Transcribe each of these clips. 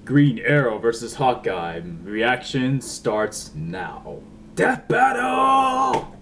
Green Arrow versus Hawkeye. Reaction starts now. Death battle!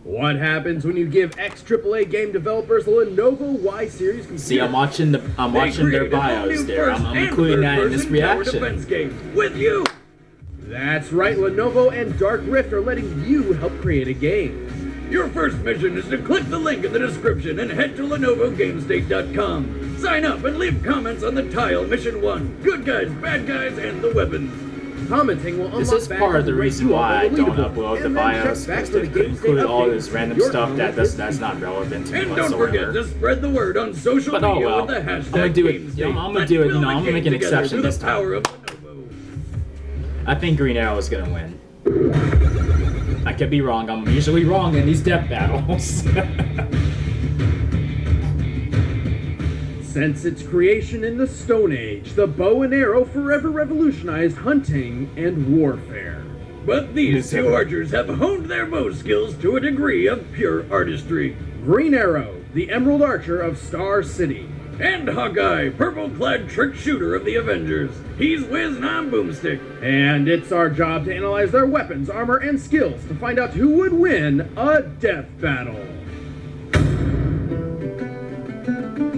What happens when you give ex-AAA game developers a Lenovo Y series computer? See, I'm watching their bios there. I'm including that in this reaction. Defense game with you. That's right, Lenovo and Dark Rift are letting you help create a game. Your first mission is to click the link in the description and head to LenovoGameState.com. Sign up and leave comments on the tile Mission 1, good guys, bad guys, and the weapons. Commenting will unlock. This is part of the reason why I don't upload the bios, because they include all this random stuff that's not relevant to me whatsoever. And don't forget to spread the word on social media with the hashtag I'm gonna do it. I'm gonna do it. No, I'm gonna make an exception this time. I think Green Arrow is gonna win. I could be wrong. I'm usually wrong in these death battles. Since its creation in the Stone Age, the bow and arrow forever revolutionized hunting and warfare. But these two archers have honed their bow skills to a degree of pure artistry. Green Arrow, the Emerald Archer of Star City. And Hawkeye, purple-clad trick shooter of the Avengers. He's Wiz and I'm Boomstick. And it's our job to analyze their weapons, armor, and skills to find out who would win a death battle.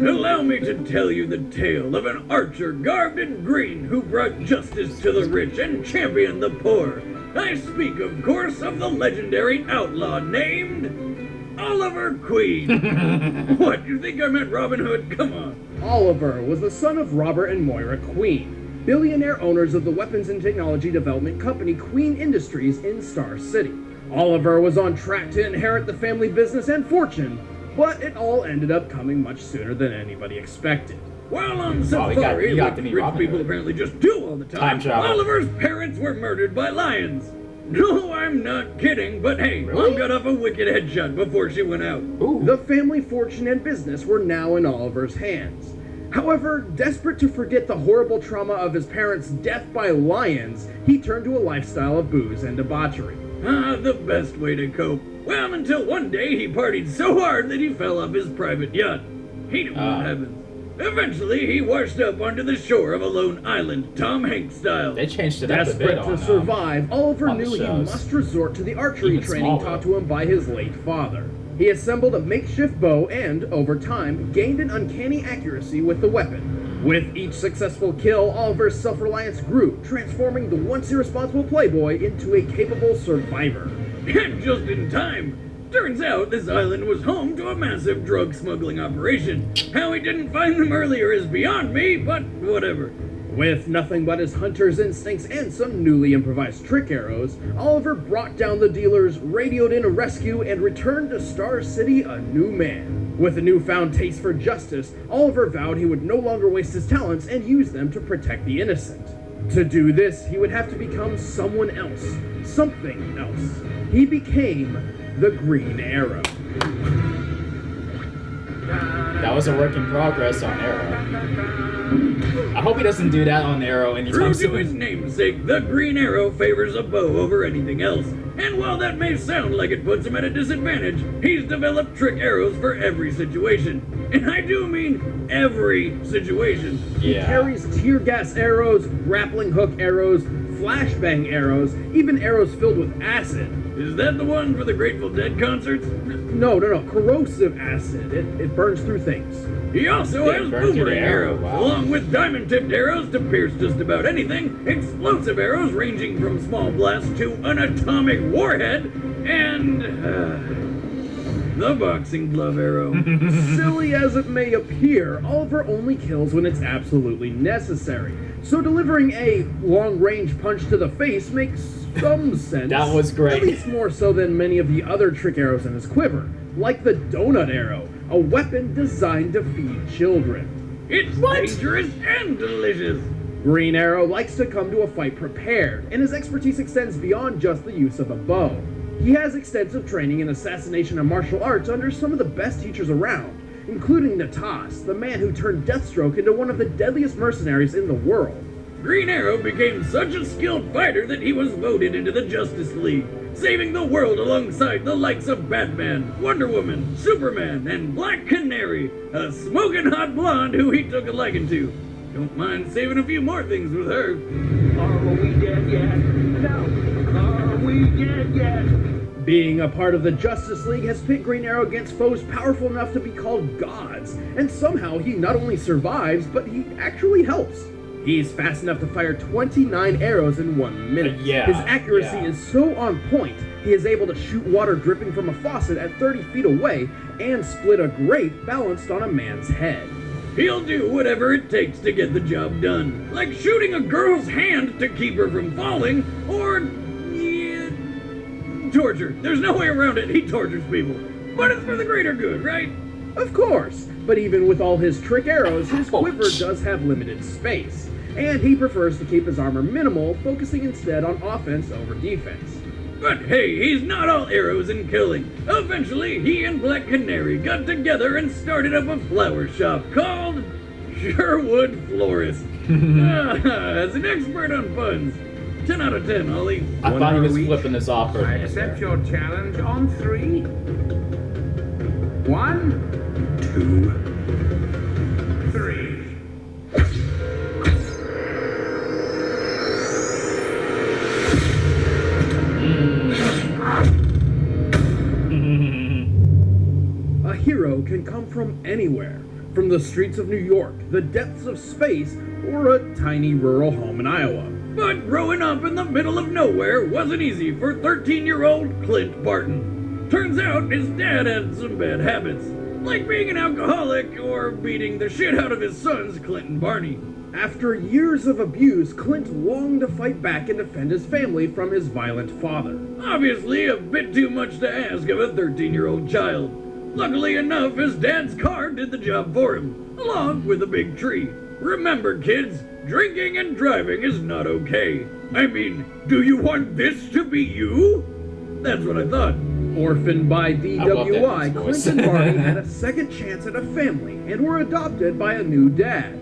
Allow me to tell you the tale of an archer garbed in green who brought justice to the rich and championed the poor. I speak, of course, of the legendary outlaw named Oliver Queen. What, you think I meant Robin Hood? Come on. Oliver was the son of Robert and Moira Queen, billionaire owners of the weapons and technology development company Queen Industries in Star City. Oliver was on track to inherit the family business and fortune, but it all ended up coming much sooner than anybody expected. While on safari, like rich people apparently just do all the time, Oliver's parents were murdered by lions. No, I'm not kidding, but hey, Mom got off a wicked headshot before she went out. Ooh. The family fortune and business were now in Oliver's hands. However, desperate to forget the horrible trauma of his parents' death by lions, he turned to a lifestyle of booze and debauchery. Ah, the best way to cope. Well, until one day he partied so hard that he fell off his private yacht. He knew what happened. Eventually, he washed up onto the shore of a lone island, Tom Hanks style. They changed it up a bit. Desperate to survive, Oliver knew he must resort to the archery training taught to him by his late father. He assembled a makeshift bow and, over time, gained an uncanny accuracy with the weapon. With each successful kill, Oliver's self-reliance grew, transforming the once irresponsible playboy into a capable survivor. And just in time! Turns out this island was home to a massive drug smuggling operation. How he didn't find them earlier is beyond me, but whatever. With nothing but his hunter's instincts and some newly improvised trick arrows, Oliver brought down the dealers, radioed in a rescue, and returned to Star City a new man. With a newfound taste for justice, Oliver vowed he would no longer waste his talents and use them to protect the innocent. To do this, he would have to become someone else, something else. He became the Green Arrow. That was a work in progress on Arrow. I hope he doesn't do that on Arrow anytime soon. True to his namesake, the Green Arrow favors a bow over anything else. And while that may sound like it puts him at a disadvantage, he's developed trick arrows for every situation. And I do mean every situation. Yeah. He carries tear gas arrows, grappling hook arrows, flashbang arrows, even arrows filled with acid. Is that the one for the Grateful Dead concerts? No, corrosive acid. It burns through things. He also has boomerang arrows, along with diamond-tipped arrows to pierce just about anything, explosive arrows ranging from small blasts to an atomic warhead, and the boxing glove arrow. Silly as it may appear, Oliver only kills when it's absolutely necessary. So delivering a long-range punch to the face makes some sense. That was great. At least more so than many of the other trick arrows in his quiver, like the donut arrow, a weapon designed to feed children. It's dangerous and delicious. Green Arrow likes to come to a fight prepared, and his expertise extends beyond just the use of a bow. He has extensive training in assassination and martial arts under some of the best teachers around, including Natas, the man who turned Deathstroke into one of the deadliest mercenaries in the world. Green Arrow became such a skilled fighter that he was voted into the Justice League, saving the world alongside the likes of Batman, Wonder Woman, Superman, and Black Canary, a smoking hot blonde who he took a liking to. Don't mind saving a few more things with her. Are we dead yet? No. Are we dead yet? Being a part of the Justice League has pit Green Arrow against foes powerful enough to be called gods, and somehow he not only survives, but he actually helps. He's fast enough to fire 29 arrows in 1 minute. His accuracy is so on point, he is able to shoot water dripping from a faucet at 30 feet away and split a grape balanced on a man's head. He'll do whatever it takes to get the job done, like shooting a girl's hand to keep her from falling, or torture. There's no way around it. He tortures people. But it's for the greater good, right? Of course, but even with all his trick arrows, his quiver does have limited space, and he prefers to keep his armor minimal, focusing instead on offense over defense. But hey, he's not all arrows and killing. Eventually, he and Black Canary got together and started up a flower shop called Sherwood Florist. As an expert on puns, 10 out of 10, Ollie. I thought he was flipping this off for a I minute accept there. your challenge on 3. 1, 2, 3. A hero can come from anywhere, from the streets of New York, the depths of space, or a tiny rural home in Iowa. But growing up in the middle of nowhere wasn't easy for 13-year-old Clint Barton. Turns out his dad had some bad habits, like being an alcoholic or beating the shit out of his sons, Clint and Barney. After years of abuse, Clint longed to fight back and defend his family from his violent father. Obviously, a bit too much to ask of a 13-year-old child. Luckily enough, his dad's car did the job for him, along with a big tree. Remember, kids, drinking and driving is not okay. I mean, do you want this to be you? That's what I thought. Orphaned by DWI, that voice. Clint and Barney had a second chance at a family and were adopted by a new dad,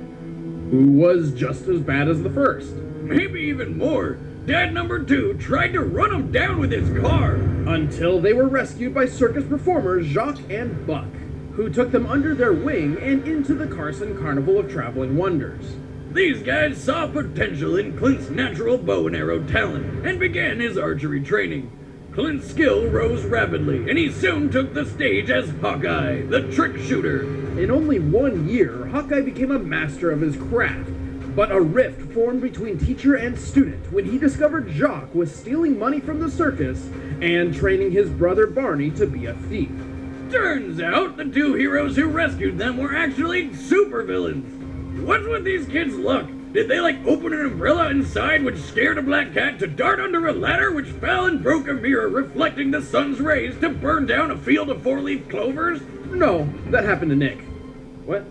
who was just as bad as the first. Maybe even more. Dad number 2 tried to run him down with his car. Until they were rescued by circus performers Jacques and Buck, who took them under their wing and into the Carson Carnival of Traveling Wonders. These guys saw potential in Clint's natural bow and arrow talent and began his archery training. Clint's skill rose rapidly, and he soon took the stage as Hawkeye, the trick shooter. In only 1 year, Hawkeye became a master of his craft, but a rift formed between teacher and student when he discovered Jacques was stealing money from the circus and training his brother Barney to be a thief. Turns out the 2 heroes who rescued them were actually supervillains. What's with these kids' luck? Did they open an umbrella inside which scared a black cat to dart under a ladder which fell and broke a mirror reflecting the sun's rays to burn down a field of 4-leaf clovers? No, that happened to Nick. What?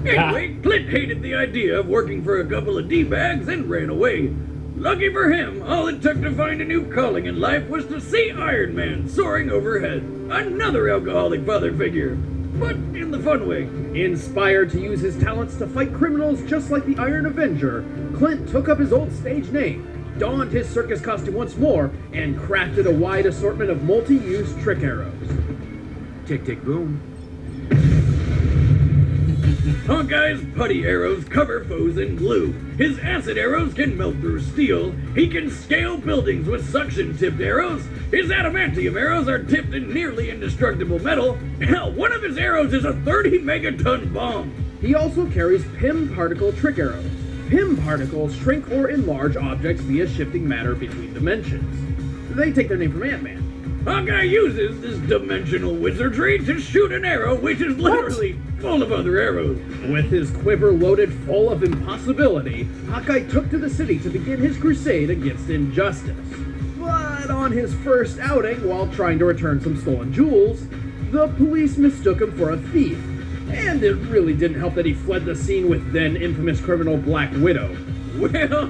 Anyway, Clint hated the idea of working for a couple of D-bags and ran away. Lucky for him, all it took to find a new calling in life was to see Iron Man soaring overhead. Another alcoholic father figure, but in the fun way. Inspired to use his talents to fight criminals just like the Iron Avenger, Clint took up his old stage name, donned his circus costume once more, and crafted a wide assortment of multi-use trick arrows. Tick, tick, boom. Hawkeye's putty arrows cover foes in glue. His acid arrows can melt through steel. He can scale buildings with suction-tipped arrows. His adamantium arrows are tipped in nearly indestructible metal. Hell, one of his arrows is a 30-megaton bomb. He also carries PIM particle trick arrows. PIM particles shrink or enlarge objects via shifting matter between dimensions. They take their name from Ant-Man. Hawkeye uses this dimensional wizardry to shoot an arrow which is literally full of other arrows. With his quiver loaded full of impossibility, Hawkeye took to the city to begin his crusade against injustice. But on his first outing, while trying to return some stolen jewels, the police mistook him for a thief. And it really didn't help that he fled the scene with then infamous criminal Black Widow. Well,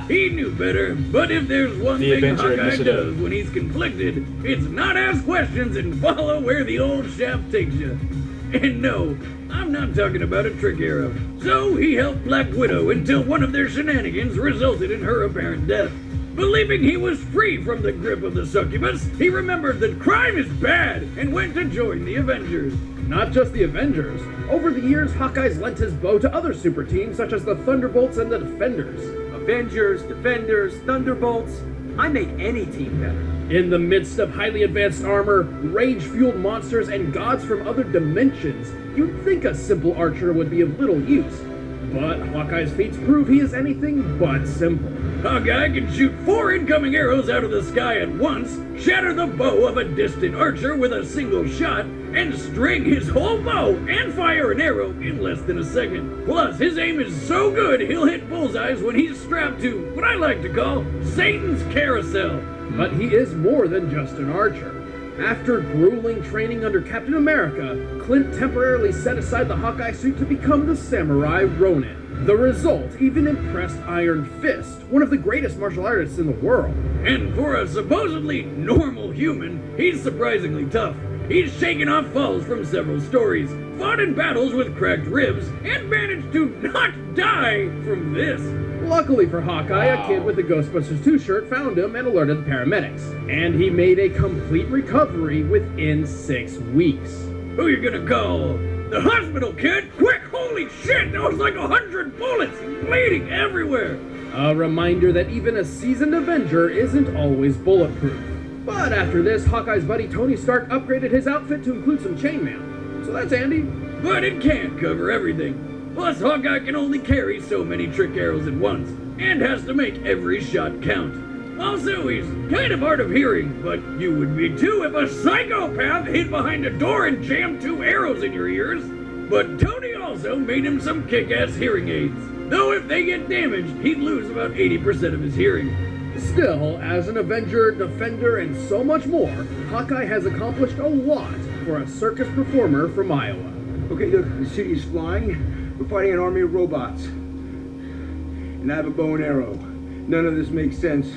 he knew better, but if there's one The thing Avenger Hawkeye Initiative. does when he's conflicted, it's not ask questions and follow where the old shaft takes you. And no, I'm not talking about a trick arrow. So he helped Black Widow until one of their shenanigans resulted in her apparent death. Believing he was free from the grip of the succubus, he remembered that crime is bad and went to join the Avengers. not just the Avengers. Over the years, Hawkeye's lent his bow to other super teams such as the Thunderbolts and the Defenders. Avengers, Defenders, Thunderbolts. I make any team better. In the midst of highly advanced armor, rage-fueled monsters, and gods from other dimensions, you'd think a simple archer would be of little use. But Hawkeye's feats prove he is anything but simple. Hawkeye can shoot 4 incoming arrows out of the sky at once, shatter the bow of a distant archer with a single shot, and string his whole bow and fire an arrow in less than a second. Plus, his aim is so good he'll hit bullseyes when he's strapped to what I like to call Satan's carousel. But he is more than just an archer. After grueling training under Captain America, Clint temporarily set aside the Hawkeye suit to become the samurai Ronin. The result even impressed Iron Fist, one of the greatest martial artists in the world. And for a supposedly normal human, he's surprisingly tough. He's shaken off falls from several stories, fought in battles with cracked ribs, and managed to not die from this. Luckily for Hawkeye, a kid with the Ghostbusters 2 shirt found him and alerted the paramedics. And he made a complete recovery within 6 weeks. Who you gonna call? The hospital kid? Quick, holy shit, that was like 100 bullets, bleeding everywhere. A reminder that even a seasoned Avenger isn't always bulletproof. But after this, Hawkeye's buddy Tony Stark upgraded his outfit to include some chainmail. So that's handy. But it can't cover everything. Plus, Hawkeye can only carry so many trick arrows at once, and has to make every shot count. Also, he's kind of hard of hearing, but you would be too if a psychopath hid behind a door and jammed 2 arrows in your ears. But Tony also made him some kick-ass hearing aids, though if they get damaged, he'd lose about 80% of his hearing. Still, as an Avenger, Defender, and so much more, Hawkeye has accomplished a lot for a circus performer from Iowa. Okay, look, the city's flying. We're fighting an army of robots. And I have a bow and arrow. None of this makes sense.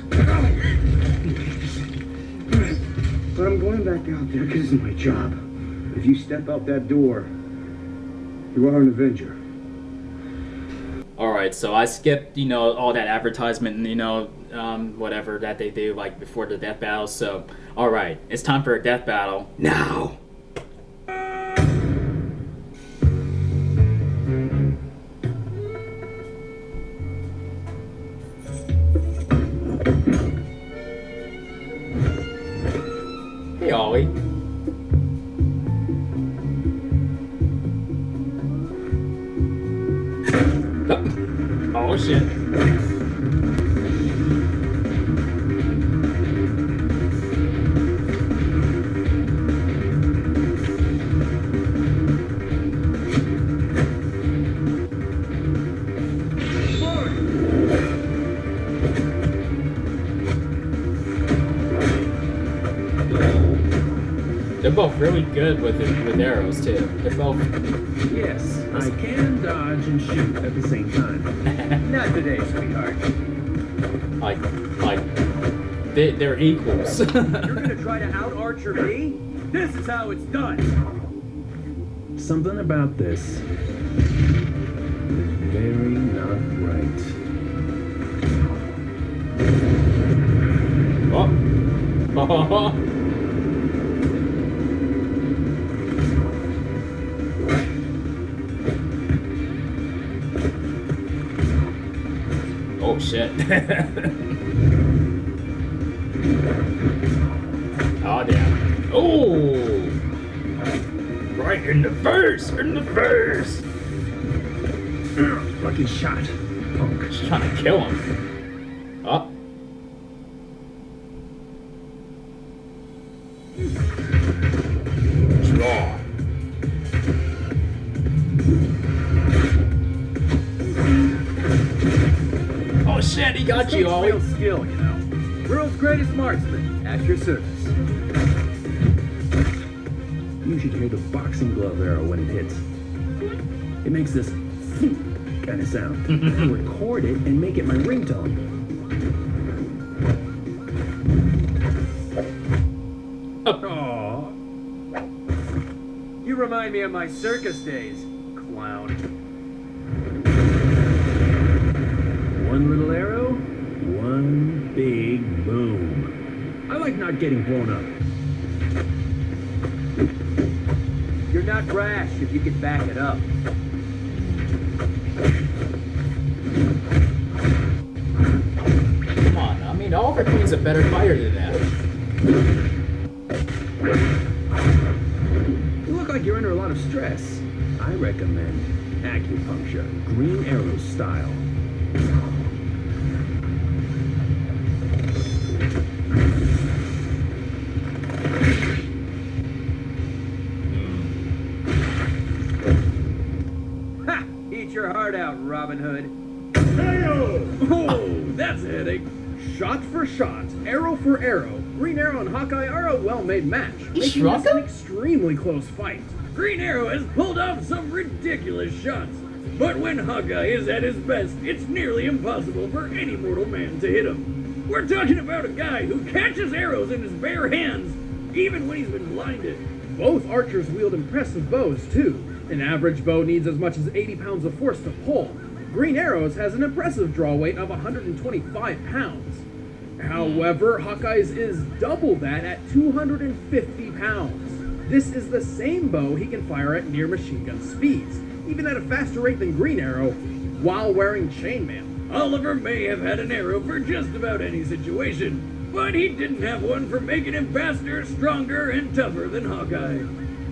But I'm going back out there because it's my job. If you step out that door, you are an Avenger. Alright, so I skipped, all that advertisement and, whatever that they do, like, before the death battle. So, alright, it's time for a death battle. Now! Hey, Ollie. Oh, shit. They're both really good with arrows too. They're both. Yes, I can dodge and shoot at the same time. Not today, sweetheart. They're equals. You're gonna try to out-archer me? This is how it's done. Something about this is very not right. Oh. Oh shit. Oh damn. Oh! Right in the face! In the face! Lucky shot. Punk. Just trying to kill him. Oh. Draw. Oh shit, he got you, Ollie. Real skill, World's greatest marksman, at your service. You should hear the boxing glove arrow when it hits. It makes this kind of sound. I record it and make it my ringtone. Aww. You remind me of my circus days, clown. One little arrow, one big boom. I like not getting blown up. You're not Crash if you could back it up. Come on, I mean, Oliver Queen's a better fighter than that. You look like you're under a lot of stress. I recommend acupuncture, Green Arrow style. Ha! Eat your heart out, Robin Hood. Oh, that's a headache. Shot for shot, arrow for arrow, Green Arrow and Hawkeye are a well-made match, making shrunk this an him? extremely close fight. Green Arrow has pulled off some ridiculous shots, but when Hawkeye is at his best, it's nearly impossible for any mortal man to hit him. We're talking about a guy who catches arrows in his bare hands, even when he's been blinded. Both archers wield impressive bows, too. An average bow needs as much as 80 pounds of force to pull. Green Arrows has an impressive draw weight of 125 pounds. However, Hawkeye's is double that at 250 pounds. This is the same bow he can fire at near machine gun speeds, even at a faster rate than Green Arrow, while wearing chainmail. Oliver may have had an arrow for just about any situation, but he didn't have one for making him faster, stronger, and tougher than Hawkeye.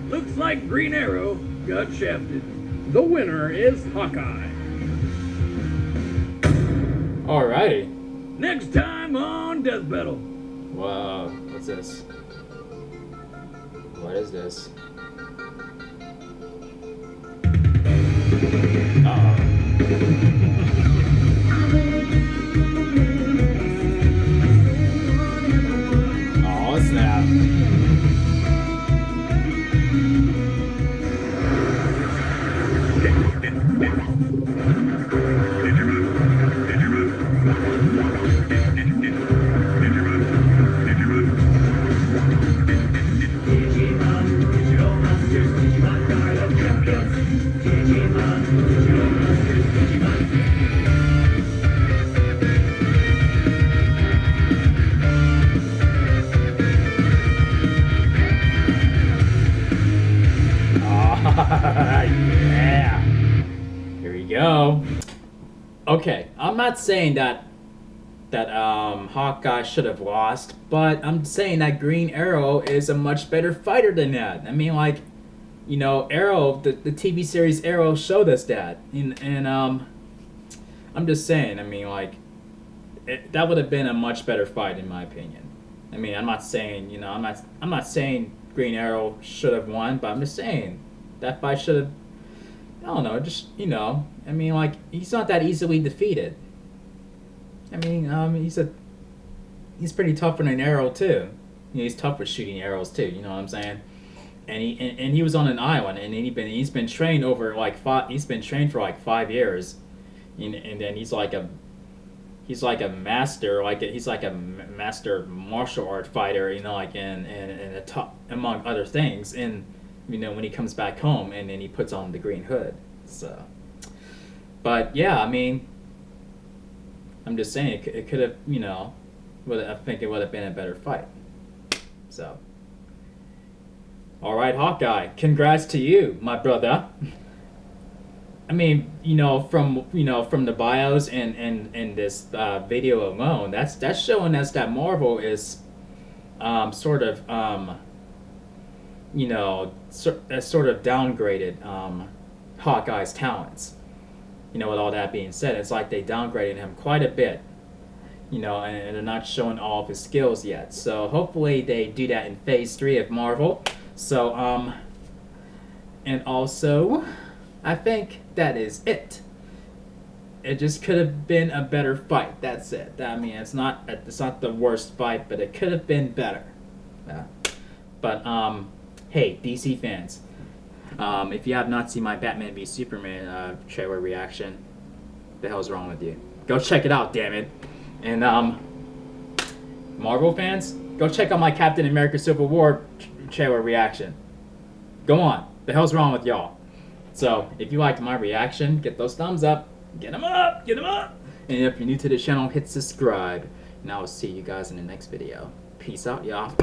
Looks like Green Arrow got shafted. The winner is Hawkeye. Alrighty. Next time on Death Battle. Whoa, what's this? What is this? Oh, snap. Yeah. Here we go. Okay, I'm not saying that Hawkeye should have lost, but I'm saying that Green Arrow is a much better fighter than that. I mean, like, you know, Arrow, the TV series Arrow showed us that, and I'm just saying. I mean, like, that would have been a much better fight in my opinion. I mean, I'm not saying, you know, I'm not saying Green Arrow should have won, but I'm just saying that fight should have. I don't know, just, you know, I mean, like, he's not that easily defeated. I mean, he's pretty tough with an arrow too. You know, he's tough with shooting arrows too. You know what I'm saying? And he was on an island, and he's been trained over like he's been trained for like 5 years, and then he's like a master, he's like a master martial art fighter. You know, like and a top among other things. And you know, when he comes back home, and then he puts on the green hood. So, but yeah, I mean, I'm just saying it could have, you know, I think it would have been a better fight. So, all right, Hawkeye, congrats to you, my brother. I mean, you know, from the bios and this video alone, that's showing us that Marvel is sort of you know, sort of downgraded Hawkeye's talents. You know, with all that being said, it's like they downgraded him quite a bit. You know, and they're not showing all of his skills yet. So hopefully they do that in Phase 3 of Marvel. So, and also, I think that is it. It just could have been a better fight. That's it. I mean, it's not the worst fight, but it could have been better. Yeah. But hey, DC fans, if you have not seen my Batman v Superman trailer reaction, the hell's wrong with you? Go check it out, damn it. And Marvel fans, go check out my Captain America Civil War trailer reaction. Go on, the hell's wrong with y'all? So if you liked my reaction, get those thumbs up, get them up, get them up. And if you're new to the channel, hit subscribe. And I will see you guys in the next video. Peace out, y'all.